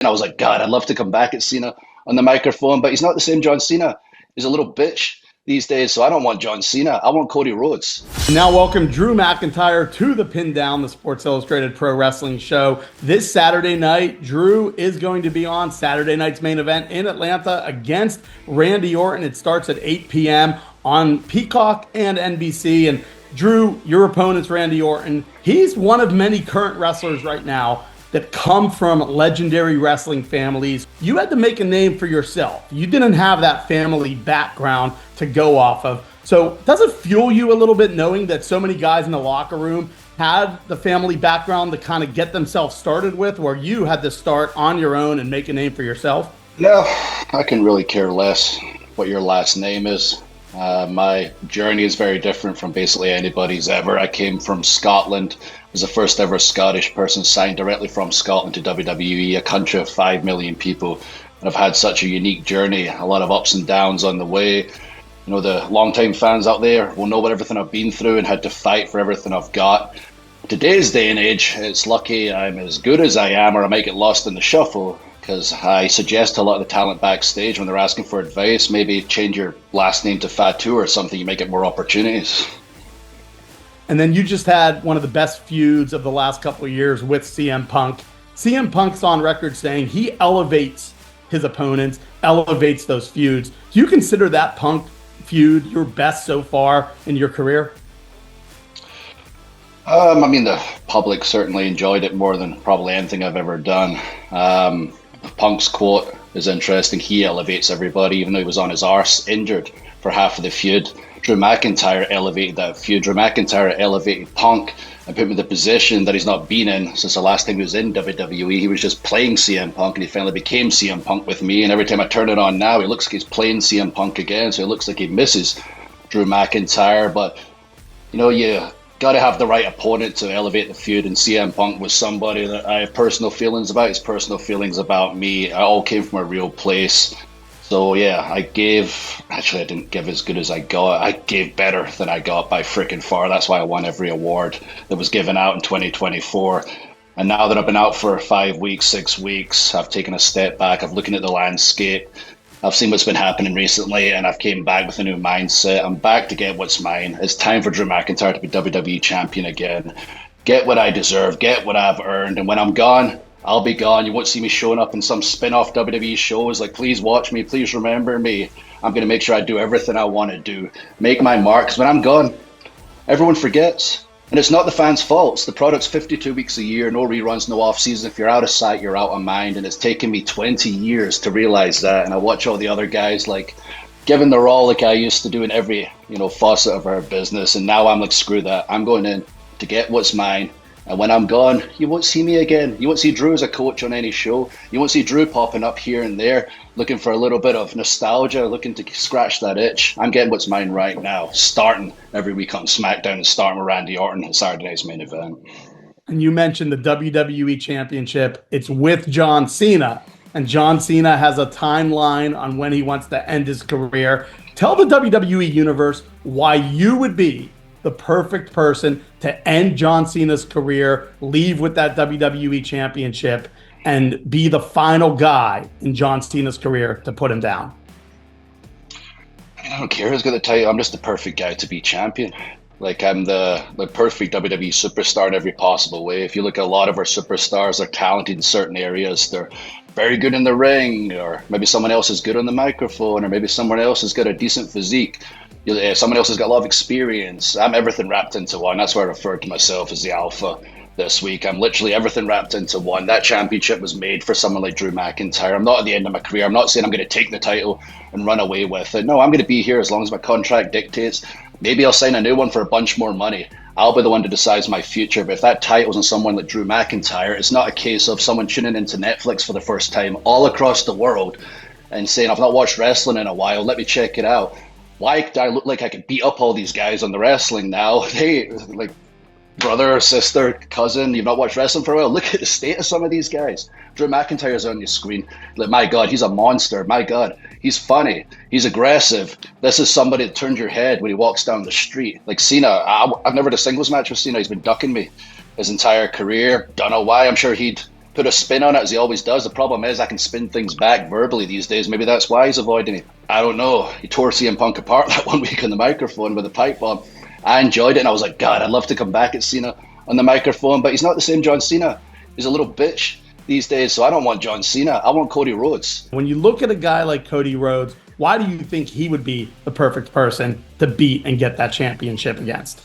And I was like, God, I'd love to come back at Cena on the microphone, but he's not the same John Cena. He's a little bitch these days, so I don't want John Cena. I want Cody Rhodes. And now welcome Drew McIntyre to the Pin Down, the Sports Illustrated Pro Wrestling Show. This Saturday night, Drew is going to be on Saturday night's main event in Atlanta against Randy Orton. It starts at 8 p.m. on Peacock and NBC. And Drew, your opponent's Randy Orton. He's one of many current wrestlers right now that come from legendary wrestling families. You had to make a name for yourself. You didn't have that family background to go off of. So does it fuel you a little bit knowing that so many guys in the locker room had the family background to kind of get themselves started with, where you had to start on your own and make a name for yourself? No, I can really care less what your last name is. My journey is very different from basically anybody's ever. I came from Scotland. I was the first ever Scottish person signed directly from Scotland to WWE, a country of 5 million people. And I've had such a unique journey, a lot of ups and downs on the way. You know, the longtime fans out there will know what everything I've been through and had to fight for everything I've got. Today's day and age, it's lucky I'm as good as I am, or I might get lost in the shuffle, because I suggest to a lot of the talent backstage when they're asking for advice, maybe change your last name to Fatu or something, you might get more opportunities. And then you just had one of the best feuds of the last couple of years with CM Punk. CM Punk's on record saying he elevates his opponents, elevates those feuds. Do you consider that Punk feud your best so far in your career? I mean, the public certainly enjoyed it more than probably anything I've ever done. Punk's quote is interesting. He elevates everybody, even though he was on his arse injured for half of the feud. Drew McIntyre elevated that feud. Drew McIntyre elevated Punk and put him in the position that he's not been in since the last time he was in WWE. He was just playing CM Punk, and he finally became CM Punk with me. And every time I turn it on now, he looks like he's playing CM Punk again. So it looks like he misses Drew McIntyre. But, you know, you got to have the right opponent to elevate the feud, and CM Punk was somebody that I have personal feelings about. His personal feelings about me, I all came from a real place. So yeah, I didn't give as good as I got. I gave better than I got by freaking far. That's why I won every award that was given out in 2024. And now that I've been out for 5 weeks, 6 weeks, I've taken a step back. I've looking at the landscape. I've seen what's been happening recently, and I've came back with a new mindset. I'm back to get what's mine. It's time for Drew McIntyre to be WWE champion again. Get what I deserve, get what I've earned, and when I'm gone, I'll be gone. You won't see me showing up in some spin-off WWE shows like, please watch me, please remember me. I'm going to make sure I do everything I want to do. Make my mark, because when I'm gone, everyone forgets. And it's not the fans' fault. It's the product's 52 weeks a year, no reruns, no off-season. If you're out of sight, you're out of mind. And it's taken me 20 years to realize that. And I watch all the other guys like giving their all like I used to do in every, facet of our business. And now I'm like, screw that. I'm going in to get what's mine. And when I'm gone, you won't see me again. You won't see Drew as a coach on any show. You won't see Drew popping up here and there, looking for a little bit of nostalgia, looking to scratch that itch. I'm getting what's mine right now, starting every week on SmackDown and starting with Randy Orton at Saturday night's main event. And you mentioned the WWE Championship. It's with John Cena, and John Cena has a timeline on when he wants to end his career. Tell the WWE Universe why you would be the perfect person to end John Cena's career, leave with that WWE Championship, and be the final guy in John Cena's career to put him down. I don't care who's got the title. I'm just the perfect guy to be champion. Like, I'm the perfect WWE superstar in every possible way. If you look at a lot of our superstars, they're talented in certain areas. They're very good in the ring, or maybe someone else is good on the microphone, or maybe someone else has got a decent physique. Someone else has got a lot of experience. I'm everything wrapped into one. That's why I refer to myself as the alpha this week. I'm literally everything wrapped into one. That championship was made for someone like Drew McIntyre. I'm not at the end of my career. I'm not saying I'm going to take the title and run away with it. No, I'm going to be here as long as my contract dictates. Maybe I'll sign a new one for a bunch more money. I'll be the one to decide my future. But if that title's on someone like Drew McIntyre, it's not a case of someone tuning into Netflix for the first time all across the world and saying, I've not watched wrestling in a while, let me check it out. Why do I look like I could beat up all these guys on the wrestling now? Hey, like, brother, sister, cousin, you've not watched wrestling for a while? Look at the state of some of these guys. Drew McIntyre's on your screen. Like, my God, he's a monster. My God, he's funny. He's aggressive. This is somebody that turns your head when he walks down the street. Like Cena, I've never had a singles match with Cena. He's been ducking me his entire career. Don't know why. I'm sure he'd put a spin on it as he always does. The problem is I can spin things back verbally these days. Maybe that's why he's avoiding it. I don't know. He tore CM Punk apart that one week on the microphone with a pipe bomb. I enjoyed it, and I was like, God, I'd love to come back at Cena on the microphone, but he's not the same John Cena. He's a little bitch these days, so I don't want John Cena. I want Cody Rhodes. When you look at a guy like Cody Rhodes, why do you think he would be the perfect person to beat and get that championship against?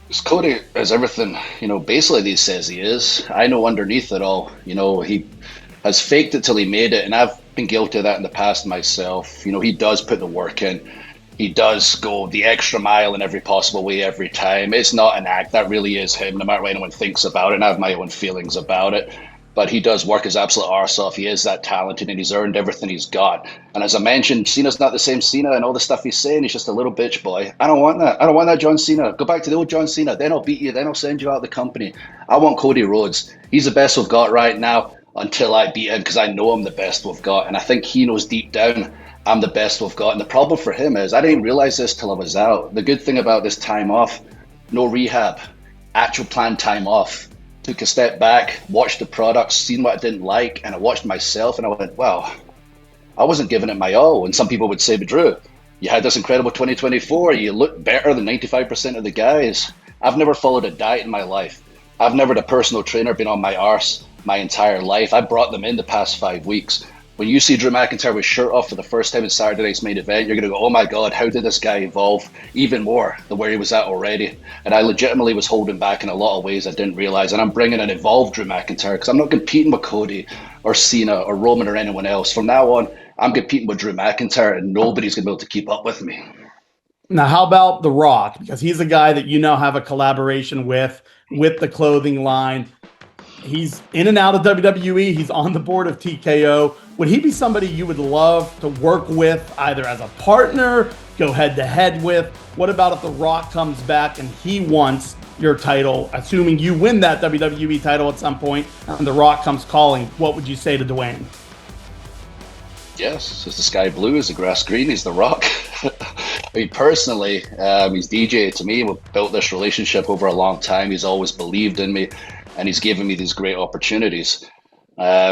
Because Cody is everything, basically he says he is. I know underneath it all, he has faked it till he made it, and I've been guilty of that in the past myself. He does put the work in. He does go the extra mile in every possible way every time. It's not an act. That really is him, no matter what anyone thinks about it. And I have my own feelings about it. But he does work his absolute arse off. He is that talented, and he's earned everything he's got. And as I mentioned, Cena's not the same Cena, and all the stuff he's saying, he's just a little bitch boy. I don't want that. I don't want that John Cena. Go back to the old John Cena. Then I'll beat you. Then I'll send you out of the company. I want Cody Rhodes. He's the best we've got right now until I beat him, because I know I'm the best we've got. And I think he knows deep down I'm the best we've got. And the problem for him is I didn't realize this till I was out. The good thing about this time off, no rehab, actual planned time off. Took a step back, watched the products, seen what I didn't like, and I watched myself, and I went, wow, I wasn't giving it my all. And some people would say, but Drew, you had this incredible 2024. You look better than 95% of the guys. I've never followed a diet in my life. I've never had a personal trainer been on my arse my entire life. I brought them in the past 5 weeks. When you see Drew McIntyre with shirt off for the first time in Saturday night's main event, you're going to go, oh my God, how did this guy evolve even more than where he was at already? And I legitimately was holding back in a lot of ways I didn't realize. And I'm bringing an evolved Drew McIntyre, because I'm not competing with Cody or Cena or Roman or anyone else. From now on, I'm competing with Drew McIntyre, and nobody's going to be able to keep up with me. Now, how about The Rock? Because he's a guy that you now have a collaboration with the clothing line. He's in and out of WWE. He's on the board of TKO. Would he be somebody you would love to work with, either as a partner, go head to head with? What about if The Rock comes back and he wants your title, assuming you win that WWE title at some point, and The Rock comes calling? What would you say to Dwayne? Yes, is the sky blue? Is the grass green? He's The Rock. I mean, personally, he's DJ to me. We've built this relationship over a long time. He's always believed in me, and he's given me these great opportunities,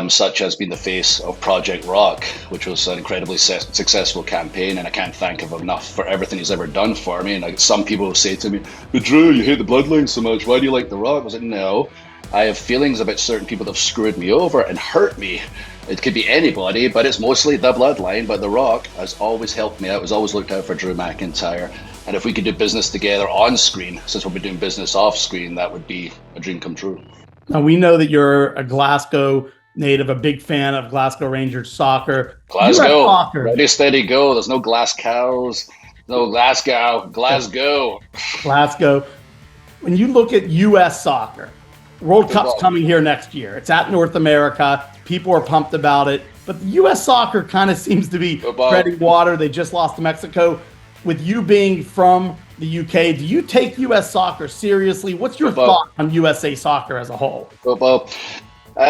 such as being the face of Project Rock, which was an incredibly successful campaign, and I can't thank him enough for everything he's ever done for me. And like, some people will say to me, but Drew, you hate the bloodline so much. Why do you like The Rock? I was like, no, I have feelings about certain people that have screwed me over and hurt me. It could be anybody, but it's mostly the bloodline. But The Rock has always helped me out, has always looked out for Drew McIntyre. And if we could do business together on screen, since we'll be doing business off screen, that would be a dream come true. Now, we know that you're a Glasgow native, a big fan of Glasgow Rangers soccer. Glasgow, soccer. Ready, steady, go. There's no glass cows, no Glasgow. Glasgow. When you look at U.S. soccer, World Cup's coming here next year. It's at North America. People are pumped about it. But the U.S. soccer kind of seems to be treading water. They just lost to Mexico. With you being from the UK, do you take U.S. soccer seriously? What's your thought on USA soccer as a whole? Football.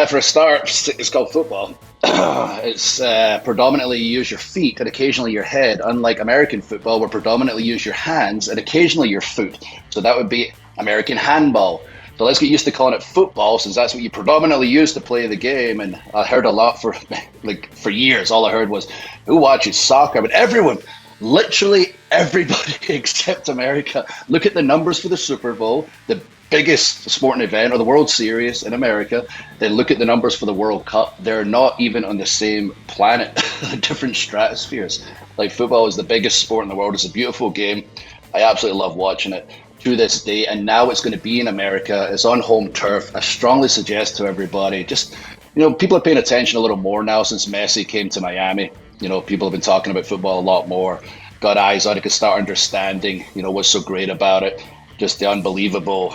For a start, it's called football. It's predominantly you use your feet and occasionally your head. Unlike American football, where predominantly you use your hands and occasionally your foot. So that would be American handball. So let's get used to calling it football, since that's what you predominantly use to play the game. And I heard a lot for years. All I heard was, who watches soccer? But everyone, literally everybody except America. Look at the numbers for the Super Bowl, the biggest sporting event, or the World Series in America. Then look at the numbers for the World Cup. They're not even on the same planet, different stratospheres. Like, football is the biggest sport in the world. It's a beautiful game. I absolutely love watching it to this day. And now it's going to be in America. It's on home turf. I strongly suggest to everybody, just, people are paying attention a little more now since Messi came to Miami. People have been talking about football a lot more, got eyes on it, could start understanding, what's so great about it. Just the unbelievable,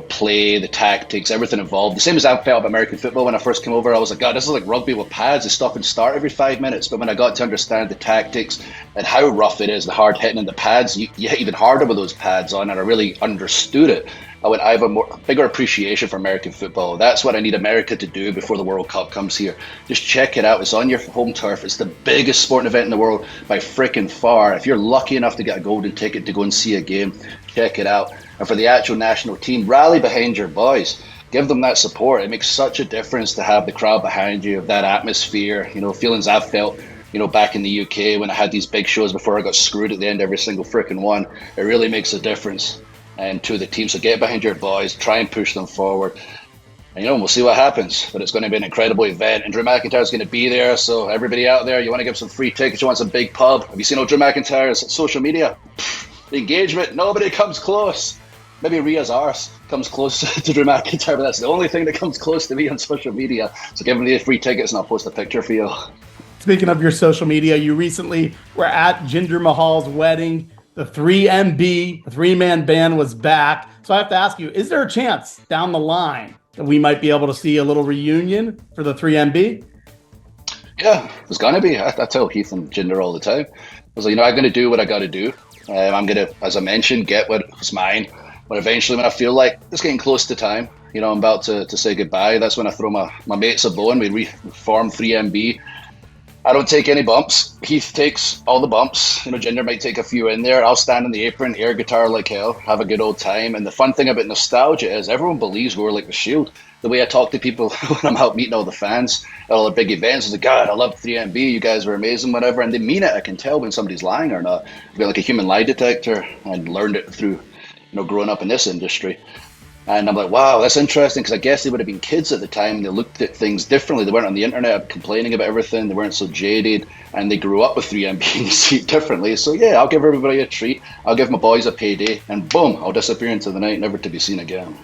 play, the tactics, everything involved. The same as I felt about American football when I first came over. I was like, God, this is like rugby with pads. They stop and start every 5 minutes. But when I got to understand the tactics and how rough it is, the hard hitting and the pads, you hit even harder with those pads on, and I really understood it. I have a bigger appreciation for American football. That's what I need America to do before the World Cup comes here. Just check it out. It's on your home turf. It's the biggest sporting event in the world by freaking far. If you're lucky enough to get a golden ticket to go and see a game, check it out. And for the actual national team, rally behind your boys. give them that support. It makes such a difference to have the crowd behind you, that atmosphere, feelings I've felt, back in the UK when I had these big shows before I got screwed at the end every single freaking one. It really makes a difference. And to the team, so get behind your boys, try and push them forward. And we'll see what happens, but it's going to be an incredible event, and Drew McIntyre is going to be there. So everybody out there, you want to give some free tickets, you want some big pub. Have you seen Drew McIntyre's social media? The engagement, nobody comes close. Maybe Rhea's arse comes close to Drew McIntyre, but that's the only thing that comes close to me on social media. So give him the free tickets and I'll post a picture for you. Speaking of your social media, you recently were at Jinder Mahal's wedding. The 3MB, the three-man band, was back. So I have to ask you, is there a chance down the line that we might be able to see a little reunion for the 3MB? Yeah, there's going to be. I tell Heath and Jinder all the time. I was like, I'm going to do what I got to do. I'm going to, as I mentioned, get what's mine. But eventually, when I feel like it's getting close to time, I'm about to say goodbye, that's when I throw my mates a bone. We reform 3MB. I don't take any bumps. Heath takes all the bumps. Jinder might take a few in there. I'll stand on the apron, air guitar like hell, have a good old time. And the fun thing about nostalgia is everyone believes we're like the Shield. The way I talk to people when I'm out meeting all the fans at all the big events, is like, God, I love 3MB. You guys were amazing, whatever. And they mean it. I can tell when somebody's lying or not. I've got like a human lie detector and learned it through, growing up in this industry. And I'm like, wow, that's interesting, because I guess they would have been kids at the time. They looked at things differently. They weren't on the internet complaining about everything. They weren't so jaded, and they grew up with 3MB and see it differently. So yeah, I'll give everybody a treat. I'll give my boys a payday, and boom, I'll disappear into the night, never to be seen again.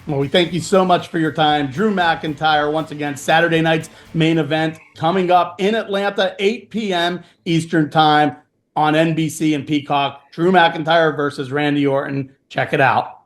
Well, we thank you so much for your time. Drew McIntyre, once again, Saturday night's main event coming up in Atlanta, 8 p.m. Eastern time on NBC and Peacock. Drew McIntyre versus Randy Orton. Check it out.